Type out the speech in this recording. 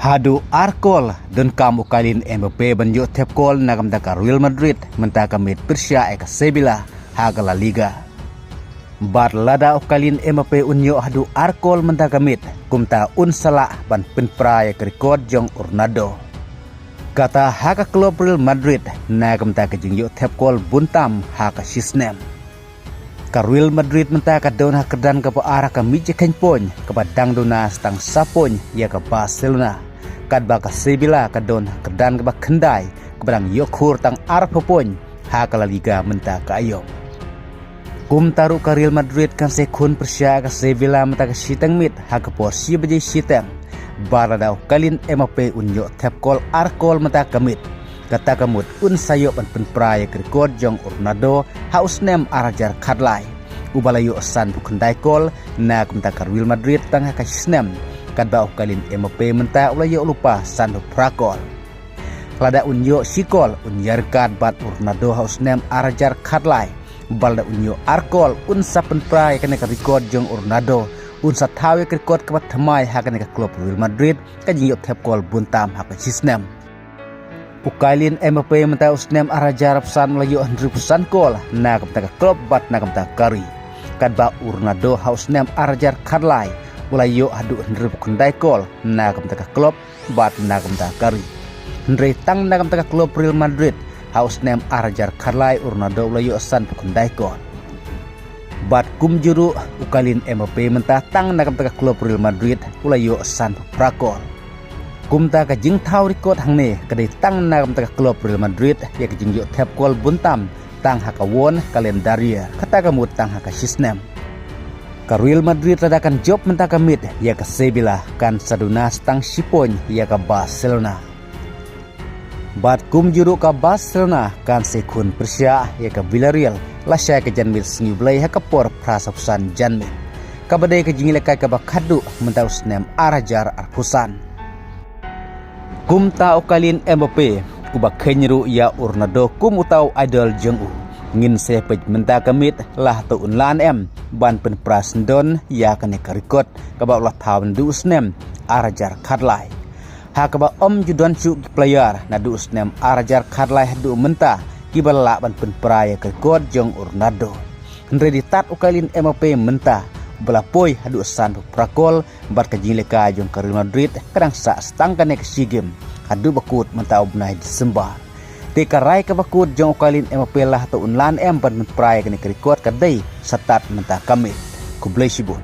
Hadu arkol dan kamu kalin Mbappe banjo tep kol nagam taka Real Madrid mentaka mit Persia eka Sevilla hagala Liga. Bar lada kalin Mbappe unyo hadu arkol mentaka mit kumta unsala ban penpraya kerikod jong Ronaldo. Kata haka klub Real Madrid nagam taka jingyo tep kol buntam haka sisnem. Ka Real Madrid mentaka daun hakedan ka paara ka mije kenpon ka padang dona stang sapon ya ka Barcelona. Kadba ka Sevilla ka daun hakedan ka kendai ka padang yokur tang arap pon haka La Liga mentaka ayo. Kum taru ka Real Madrid kan sekun Persia ka Sevilla mentaka sitang mit haka porsi baje sitang. Barada kalin Mbappe unyo tep kol arkol mentaka mit. Kata kamut un sayo pan penpraya kerikod jong Ronaldo haus nem arajar kadlai ubalayo san bukandai kol na kumta ka Real Madrid tang hakasnem kadba kalin Mbappe menta ulayo lupa san prakol lada unyo sikol unyar kad bat Ronaldo haus nem arajar kadlai balda unyo arkol un sa penpraya kana kerikod jong Ronaldo un sa tawe kerikod kabat thamai hakana ka klub Real Madrid kajinyo tep kol buntam hakasnem. Ukailin Mbappe menta usnem arajar pesan melayu 100% kol na kapta klub bat na kapta kari kadba Ronaldo hausnem arajar kadlai melayu adu 100 kundai kol na kapta klub bat na kapta kari Andre tang na kapta klub Real Madrid hausnem arajar kadlai Ronaldo melayu san kundai kol bat kum juru ukailin Mbappe menta tang na kapta klub Real Madrid melayu san prakol kumta ka jing thau record hangne kadai tang na kumta ka klub Real Madrid ya ka jing yo tep kol buntam tang hakawon kalendaria kata kamut tang hakasisnem ka Real Madrid radakan job menta ka mit ya ka Sevilla kan saduna stang sipon ya ka Barcelona bat kum juru ka Barcelona kan sekun Persia ya ka Villarreal lasya ka janmil sngiblai hakapor prasapsan janmil kabadai ka jingile ka bakadu menta usnem arajar arpusan kum tau kalin Mbappe uba kenyeru ya Ronaldo kum utau idol jeng ngin sepej menta kamit lah tu unlan ban pen prasndon ya kane karikot kaba ulah tawen du usnem arajar kadlai ha kaba judon cu player na du usnem arajar kadlai du menta kibala ban pen praya karikot jeng Ronaldo ndre tat ukalin Mbappe menta belapoi hadu san prakol bat kajile ka jong ka Real Madrid kadang sa stangkan ke SEA Games hadu bakut mentau benai Desember tika rai ka bakut jong kalin Mbappe lah tu unlan ban prai kene kerikot kadai satat menta kami kublai sibun